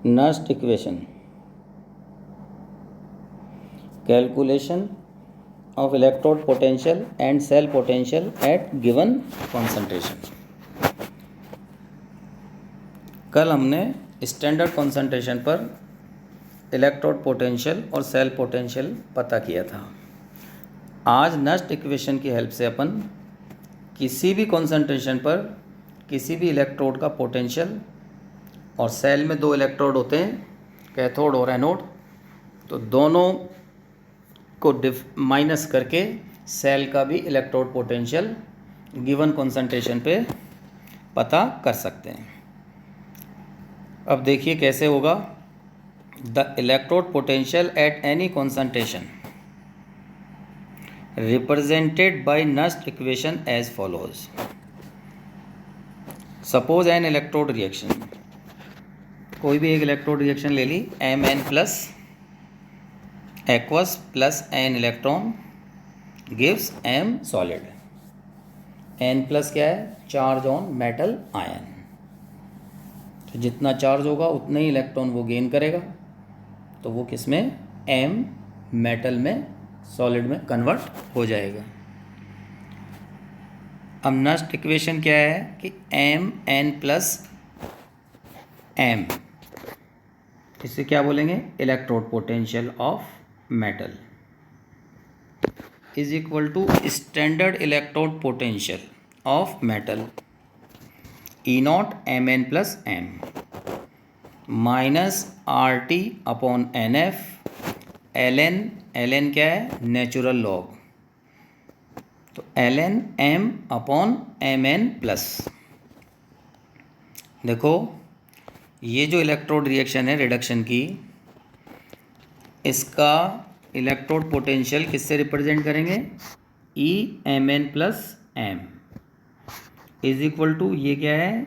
Nernst equation, calculation of electrode potential and cell potential at given concentration। कल हमने standard concentration पर electrode potential और cell potential पता किया था। आज नर्स्ट इक्वेशन की हेल्प से अपन किसी भी कॉन्सेंट्रेशन पर किसी भी इलेक्ट्रोड का पोटेंशियल, और सेल में दो इलेक्ट्रोड होते हैं, कैथोड और एनोड, तो दोनों को माइनस करके सेल का भी इलेक्ट्रोड पोटेंशियल गिवन कॉन्सेंट्रेशन पे पता कर सकते हैं। अब देखिए कैसे होगा। The electrode potential at any concentration represented by Nernst equation as follows. Suppose an electrode reaction, कोई भी एक इलेक्ट्रोड रिएक्शन ले ली, Mn plus aqueous plus N electron gives M solid. N plus क्या है? Charge on metal ion. तो जितना charge होगा उतने ही इलेक्ट्रॉन वो गेन करेगा, तो वो किस में? M मेटल में, सॉलिड में कन्वर्ट हो जाएगा। अब नेक्स्ट इक्वेशन क्या है कि Mn प्लस M, इसे क्या बोलेंगे? Electrode potential of metal is equal to standard electrode potential of metal E not Mn plus M minus RT upon NF ln क्या है? नेचुरल लॉग, तो ln M upon Mn plus. देखो ये जो electrode reaction है reduction की, इसका electrode potential किससे रिप्रेजेंट करेंगे? E Mn plus M is equal to, ये क्या है?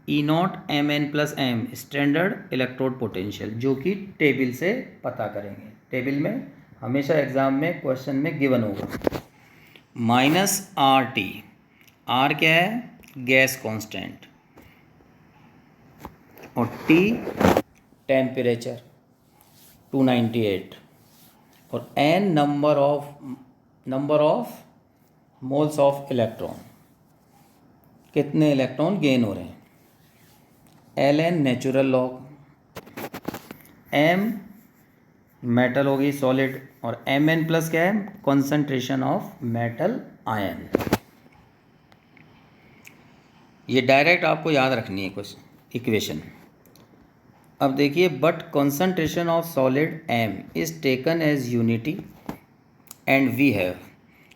E not Mn plus M standard electrode potential, जो कि टेबल से पता करेंगे। टेबल में हमेशा एग्जाम में क्वेश्चन में गिवन होगा। माइनस RT, R क्या है? गैस कांस्टेंट, और T टेम्परेचर 298, और N number of moles of electron, कितने इलेक्ट्रॉन गेन हो रहे हैं। ln natural log, M metal हो गई सॉलिड, और Mn प्लस क्या है? Concentration of metal ion. ये डायरेक्ट आपको याद रखनी है कुछ इक्वेशन। अब देखिए, but concentration of solid M is taken as unity and we have,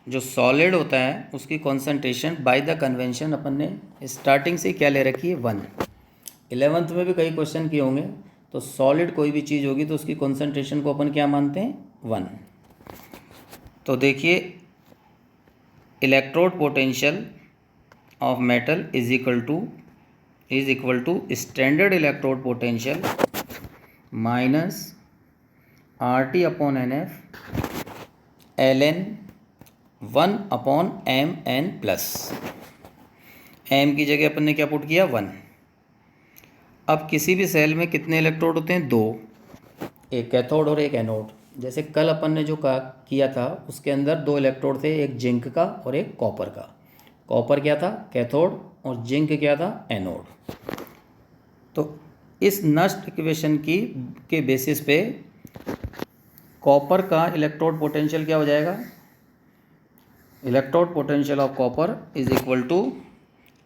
जो सॉलिड होता है उसकी कॉन्सेंट्रेशन बाय द कन्वेंशन अपन ने स्टार्टिंग से क्या ले रखी है? 1। 11th में भी कई क्वेश्चन किए होंगे, तो सॉलिड कोई भी चीज़ होगी तो उसकी कॉन्सेंट्रेशन को अपन क्या मानते हैं? 1। तो देखिए, electrode potential of metal is equal to standard electrode potential minus RT upon NF ln 1 upon Mn plus. M की जगह अपन ने क्या पुट किया? 1। अब किसी भी सेल में कितने इलेक्ट्रोड होते हैं? 2, एक कैथोड और एक एनोड। जैसे कल अपन ने जो किया था उसके अंदर 2 इलेक्ट्रोड थे, एक जिंक का और एक कॉपर का। कॉपर क्या था? कैथोड, और जिंक क्या था? एनोड। तो इस नर्स्ट इक्वेशन के बेसिस पे कॉपर का इलेक्ट्रोड पोटेंशियल क्या हो जाएगा? Electrode potential of copper is equal to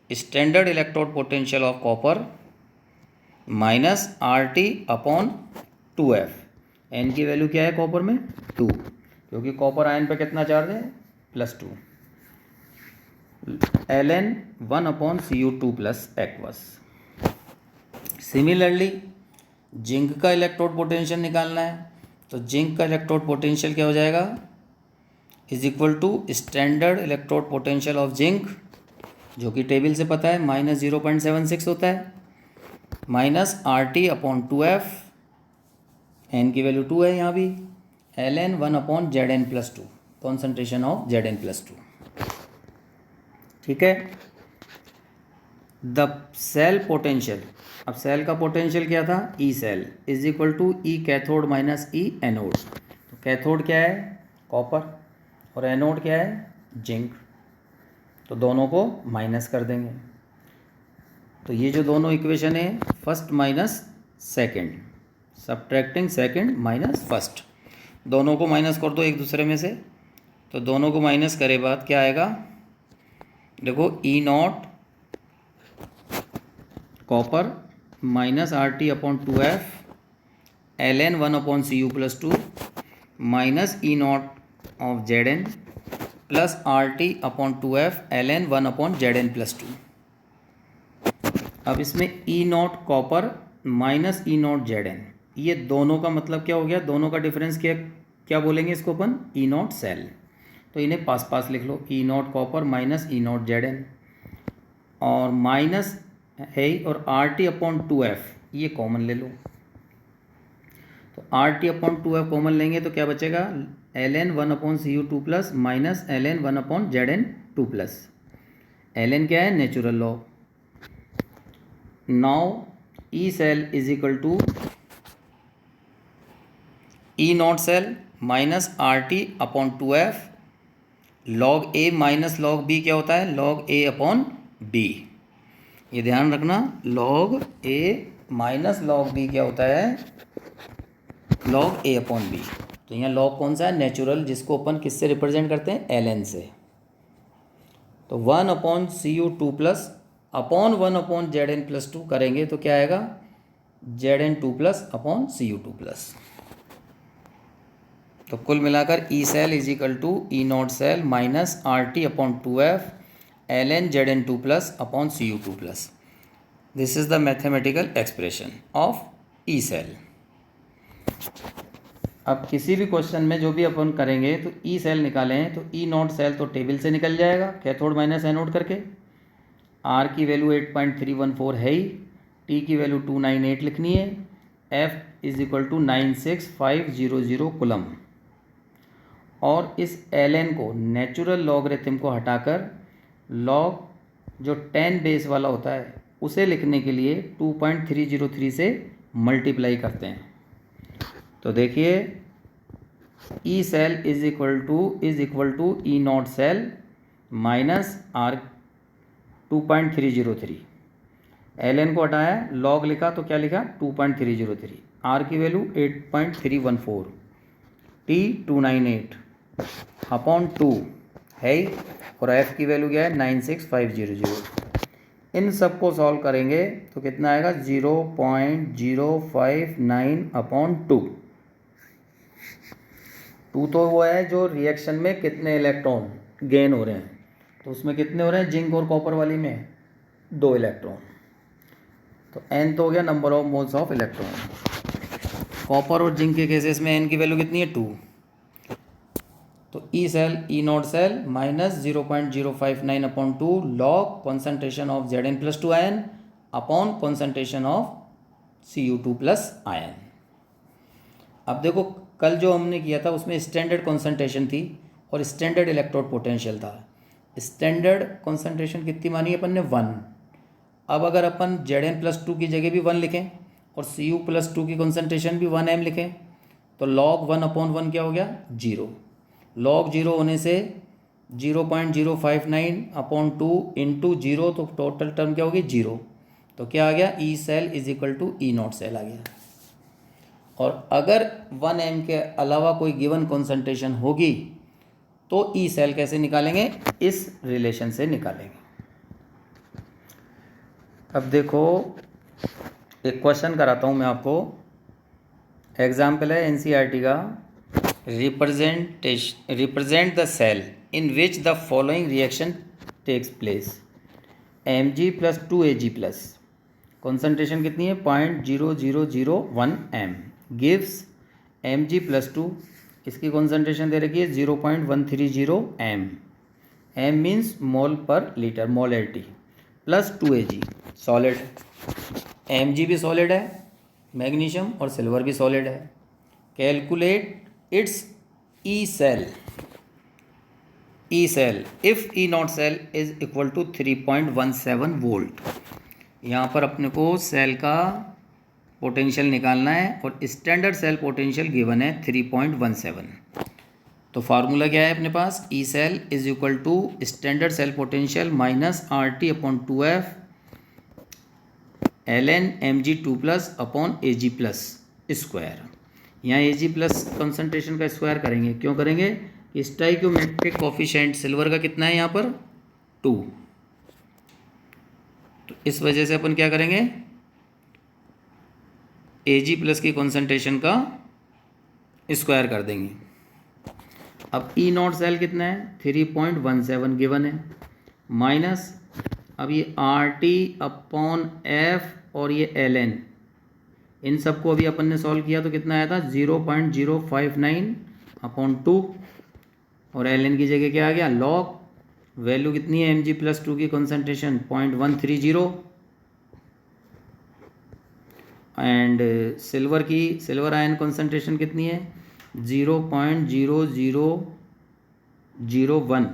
standard electrode potential of copper minus RT upon 2F। N की वैल्यू क्या है कॉपर में? 2, क्योंकि कॉपर आयन पे कितना चार्ज है? +2। ln 1 upon Cu2 plus aqueous. Similarly zinc का इलेक्ट्रोड पोटेंशियल निकालना है, तो जिंक का इलेक्ट्रोड पोटेंशियल क्या हो जाएगा? Is equal to standard electrode potential of zinc, जो कि टेबल से पता है माइनस 0.76 होता है, minus RT upon 2F, N की वैल्यू 2 है यहाँ भी, ln 1 upon Zn plus 2, concentration of Zn plus 2। ठीक है। द सेल पोटेंशियल, अब सेल का पोटेंशियल क्या था, E cell is equal to E cathode minus E anode. तो कैथोड क्या है, कॉपर, और एनोड क्या है, जिंक। तो दोनों को माइनस कर देंगे। तो ये जो दोनों इक्वेशन है, first minus second, subtracting second minus first, दोनों को माइनस कर दो एक दूसरे में से। तो दोनों को माइनस करे बाद क्या आएगा, देखो E naught copper minus R T upon 2f L n 1/cu+2 minus E naught of Z n plus R T upon 2f L n 1/Zn+2। अब इसमें E naught copper minus E naught Z n, ये दोनों का मतलब क्या हो गया, दोनों का डिफरेंस क्या क्या बोलेंगे इसको अपन, ई नॉट सेल। तो इन्हें पास पास लिख लो, E naught copper minus E naught Z n, और माइनस है और आर टी अपॉन 2f ये कॉमन ले लो। तो are T upon 2f common लेंगे तो क्या बचेगा, L N 1/Cu2+ minus L N 1/Zn2+। L N क्या है, natural log. Now E cell is equal to E not cell minus R T upon 2f log A minus log B क्या होता है, log ए upon B. ये ध्यान रखना, log A minus log B क्या होता है, लॉग ए अपॉन बी। तो यहाँ लॉग कौन सा है, नेचुरल, जिसको अपन किससे रिप्रेजेंट करते हैं, एल एन से। तो 1/Cu2+ अपॉन 1/Zn+2 करेंगे तो क्या आएगा, Zn2+ अपॉन Cu2+। तो कुल मिलाकर E cell is equal to E not cell minus R T upon 2f L N Zn2+ upon Cu2+। This is the mathematical expression of E cell. अब किसी भी क्वेश्चन में जो भी अपन करेंगे तो ई सेल निकालें तो ई नॉट सेल तो टेबल से निकल जाएगा, कैथोड माइनस एनोड करके। आर की वैल्यू 8.314 है ही, टी की वैल्यू 298 लिखनी है, F is equal to 96500 coulomb. और इस एल एन को, नेचुरल लॉगरिथम को हटाकर लॉग जो 10 बेस वाला होता है उसे लिखने के लिए 2.303 से मल्टीप्लाई करते हैं। तो देखिए E cell is equal to E not cell minus R 2.303, L N को हटाया, लॉग लिखा तो क्या लिखा 2.303, आर की वैल्यू 8.314, टी 298 अपॉन 2 है, और एफ की वैल्यू क्या है 96500। इन सब को सॉल्व करेंगे तो कितना आएगा 0.059 अपॉन 2। तो वो है जो रिएक्शन में कितने इलेक्ट्रॉन गेन हो रहे हैं, तो उसमें कितने हो रहे हैं, जिंक और कॉपर वाली में 2 इलेक्ट्रॉन। तो n तो हो गया number of moles of electron. Copper और जिंक के केसेस में n की वैल्यू कितनी है 2। तो E cell E not cell minus 0.059 upon 2 log concentration of Zn+2 ion upon concentration of Cu2+ ion. अब देखो कल जो हमने किया था उसमें स्टैंडर्ड कॉन्सेंट्रेशन थी और स्टैंडर्ड इलेक्ट्रोड पोटेंशियल था। स्टैंडर्ड कॉन्सेंट्रेशन कितनी मानी अपन ने 1। अब अगर अपन Zn+2 की जगह भी 1 लिखें और Cu+2 की कॉन्सेंट्रेशन भी 1m लिखें तो log 1/1 क्या हो गया 0। log 0 होने से 0.059 अपॉन 2 इंटू 0, तो टोटल टर्म क्या होगी 0। तो क्या आ गया E cell is equal to E not cell आ गया। और अगर 1m के अलावा कोई गिवन कॉन्सेंट्रेशन होगी तो ई सेल कैसे निकालेंगे, इस रिलेशन से निकालेंगे। अब देखो एक क्वेश्चन कराता हूँ मैं आपको, एग्जाम्पल है एनसीईआरटी का। Represent the cell in which the following reaction takes place, Mg+ 2Ag+, concentration कितनी है 0.0001 m, गिव्स Mg+2, इसकी कॉन्सेंट्रेशन दे रखी है 0.130 m, m means mole per litre, molarity, plus 2Ag solid. Mg भी सॉलिड है, magnesium और silver भी solid है। Calculate its E cell, E cell if E not cell is equal to 3.17 volt. यहाँ पर अपने को सेल का पोटेंशियल निकालना है और स्टैंडर्ड सेल पोटेंशियल गिवन है 3.17। तो फार्मूला क्या है अपने पास, E cell is equal to standard cell potential minus RT upon 2F ln Mg2 plus upon Ag plus square. यहाँ Ag प्लस कंसनट्रेशन का स्क्वायर करेंगे, क्यों करेंगे कि स्टाइक्योमेट्रिक कोफिशिएंट सिल्वर का कितना है यहाँ पर 2, तो इस वजह से अपन क्या करेंगे Ag प्लस की कंसनट्रेशन का स्क्वायर कर देंगे। अब ई नॉट सेल कितना है 3.17 गिवन है, माइनस अब ये RT अपॉन F और ये ln, इन सबको अभी अपन ने सॉल्व किया तो कितना आया था 0.059 अपॉन 2 और ln की जगह क्या आ गया log, वैल्यू कितनी है Mg प्लस 2 की concentration 0.130 and silver ion concentration कितनी है 0.0001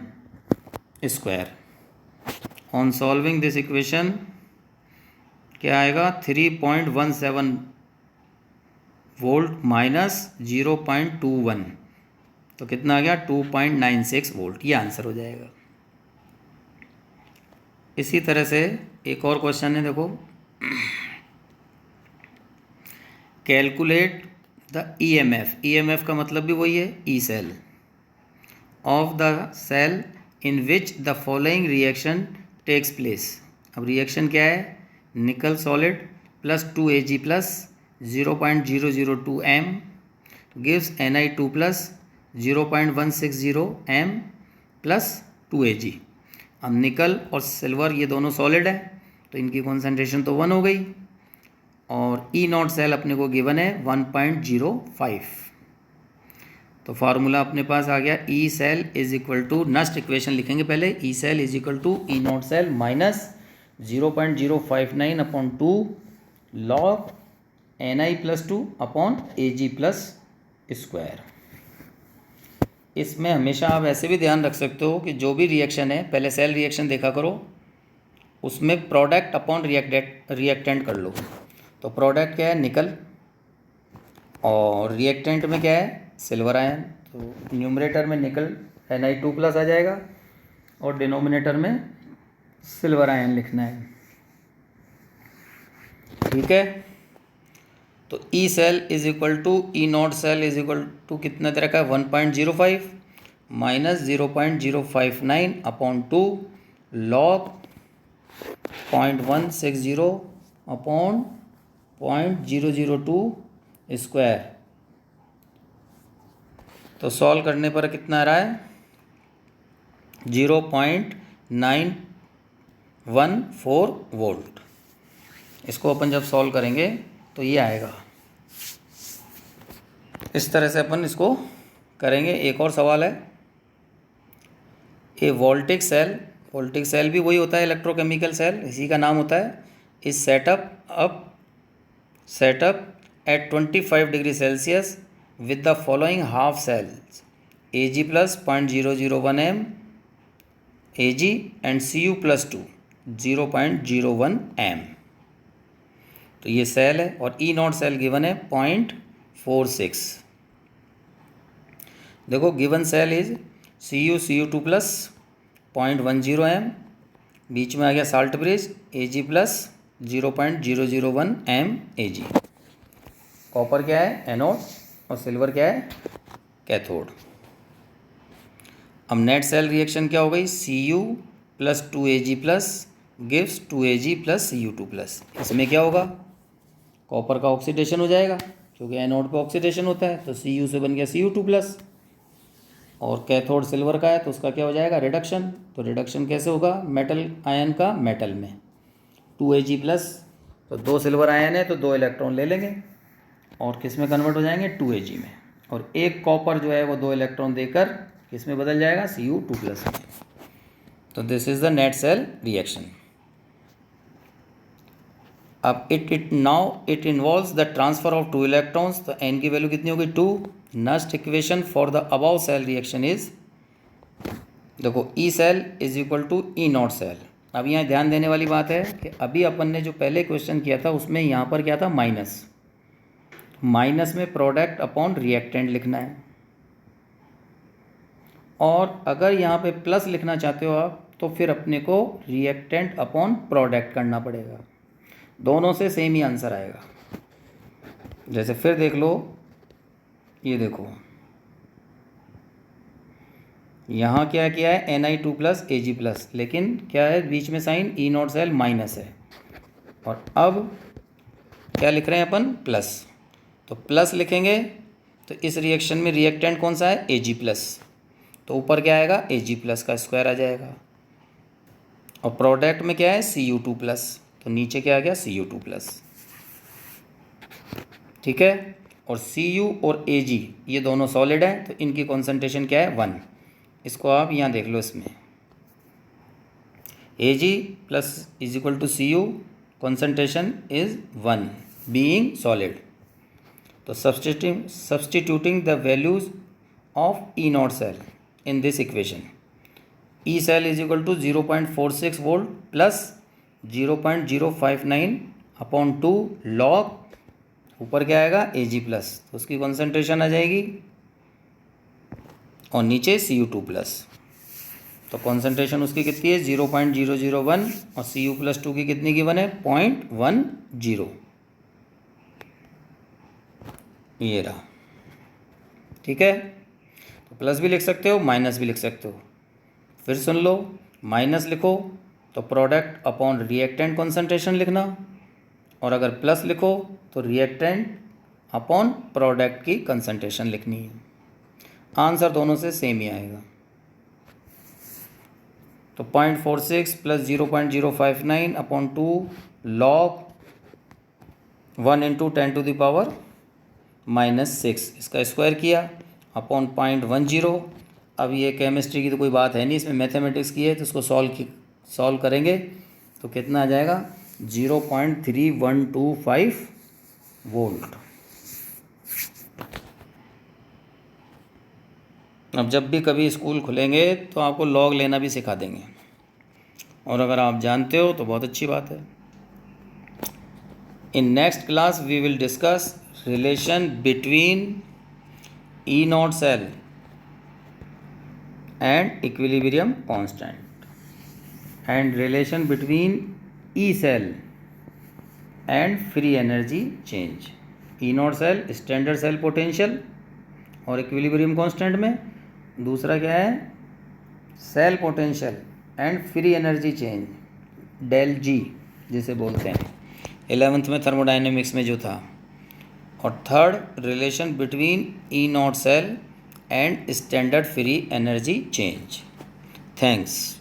square. On solving this equation क्या आएगा 3.17 वोल्ट माइनस 0.21, तो कितना आ गया 2.96 वोल्ट, ये आंसर हो जाएगा। इसी तरह से एक और क्वेश्चन है, देखो कैलकुलेट द EMF का मतलब भी वही है E cell of the cell in which the following reaction takes place. अब रिएक्शन क्या है, nickel solid plus 2Ag plus 0.002 m gives Ni2 plus 0.160 m plus 2Ag। अब निकल और सिल्वर ये दोनों सॉलिड है तो इनकी कॉन्सेंट्रेशन तो 1 हो गई और ई नॉट सेल अपने को गिवन है 1.05। तो फार्मूला अपने पास आ गया E cell is equal to, next equation लिखेंगे पहले, E cell is equal to E not cell minus 0.059 upon 2 log Ni plus 2 upon Ag plus square. इसमें हमेशा आप ऐसे भी ध्यान रख सकते हो कि जो भी रिएक्शन है पहले सेल रिएक्शन देखा करो, उसमें प्रोडक्ट अपॉन रिएक्टेंट कर लो। तो प्रोडक्ट क्या है निकल और रिएक्टेंट में क्या है सिल्वर आयन, तो न्यूमरेटर में निकल Ni2 प्लस आ जाएगा और डिनोमिनेटर में सिल्वर आयन लिखना है, ठीक है। तो E cell is equal to E not cell is equal to कितना तरह का 1.05 minus 0.059 upon 2 log 0.160 upon 0.002 square. तो सॉल्व करने पर कितना आ रहा है 0.914 वोल्ट। इसको अपन जब सॉल्व करेंगे तो ये आएगा, इस तरह से अपन इसको करेंगे। एक और सवाल है, ए वोल्टिक सेल भी वही होता है इलेक्ट्रोकेमिकल सेल, इसी का नाम होता है, is setup at 25 degree Celsius with the following half cells Ag plus 0.001 m Ag and Cu plus 2 0.01 m। तो ये सेल है और ई नॉट सेल गिवन है 0.46। देखो given cell is Cu2 plus 0.10 m, बीच में आ गया salt bridge Ag plus 0.001 m Ag। Copper क्या है एनोड और सिल्वर क्या है कैथोड। अब नेट सेल रिएक्शन क्या हो गई Cu plus 2Ag plus gives 2Ag plus Cu2 plus. इसमें क्या होगा कॉपर का ऑक्सीडेशन हो जाएगा क्योंकि एनोड पे ऑक्सीडेशन होता है, तो Cu से बन गया Cu2 प्लस और कैथोड सिल्वर का है तो उसका क्या हो जाएगा रिडक्शन। तो रिडक्शन कैसे होगा मेटल आयन का मेटल में 2Ag प्लस, तो 2 सिल्वर आयन है तो 2 इलेक्ट्रॉन ले लेंगे और किस में कन्वर्ट हो जाएंगे 2Ag में, और एक कॉपर जो है वो 2 इलेक्ट्रॉन देकर किस में बदल जाएगा Cu2 प्लस में। तो this is the net cell reaction. अब it involves the transfer of 2 electrons, तो n की वैल्यू कितनी होगी 2। Next equation for the above cell reaction is, देखो E cell is equal to E not cell. अब यहाँ ध्यान देने वाली बात है कि अभी अपन ने जो पहले क्वेश्चन किया था उसमें यहाँ पर क्या था, माइनस। माइनस में प्रोडक्ट अपॉन रिएक्टेंट लिखना है, और अगर यहाँ पे प्लस लिखना चाहते हो आप तो फिर अपने को रिएक्टेंट अपॉन प्रोडक्ट करना पड़ेगा। दोनों से सेम ही आंसर आएगा। जैसे फिर देख लो, ये देखो यहाँ क्या किया है, Na2 प्लस Ag प्लस, लेकिन क्या है बीच में sign E not cell minus है, और अब क्या लिख रहे हैं अपन, प्लस। तो प्लस लिखेंगे तो इस रिएक्शन में रिएक्टेंट कौन सा है, Ag प्लस, तो ऊपर क्या आएगा, Ag प्लस का स्क्वायर आ जाएगा, और प्रोडक्ट में क्या है Cu2 प्लस, तो नीचे क्या आ गया Cu2 प्लस। ठीक है, और Cu और Ag ये दोनों सॉलिड हैं तो इनकी कॉन्सेंट्रेशन क्या है, 1। इसको आप यहाँ देख लो, इसमें Ag plus is equal to Cu, concentration is 1 being solid. तो substituting the values of E not cell in this equation, E cell is equal to 0.46 volt plus 0.059 upon 2 log, ऊपर क्या आएगा Ag प्लस, तो उसकी concentration आ जाएगी, और नीचे Cu2 plus, तो कॉन्सेंट्रेशन उसकी कितनी है 0.001, और Cu प्लस 2 की कितनी गिवन है 0.10, ये रहा। ठीक है, तो प्लस भी लिख सकते हो, माइनस भी लिख सकते हो। फिर सुन लो, माइनस लिखो तो प्रोडक्ट अपॉन रिएक्टेंट कॉन्सेंट्रेशन लिखना, और अगर प्लस लिखो तो रिएक्टेंट अपॉन प्रोडक्ट की कंसंट्रेशन लिखनी है। आंसर दोनों से सेम ही आएगा। तो 0.46 प्लस 0.059 अपॉन 2 लॉग 1 इंटू 10⁻⁻⁶, इसका स्क्वायर किया अपॉन 0.10। अब ये केमिस्ट्री की तो कोई बात है नहीं, इसमें मैथमेटिक्स की है, तो इसको सॉल्व करेंगे तो कितना आ जाएगा 0.3125 वोल्ट। अब जब भी कभी स्कूल खुलेंगे तो आपको लॉग लेना भी सिखा देंगे, और अगर आप जानते हो तो बहुत अच्छी बात है। In next class we will discuss relation between E not cell and equilibrium constant, and relation between E cell and free energy change। E naught cell standard cell potential और इक्विलिब्रियम कांस्टेंट में, दूसरा क्या है cell potential and free energy change, del G जिसे बोलते हैं 11th में thermodynamics में जो था, और third relation between E not cell and standard free energy change। Thanks।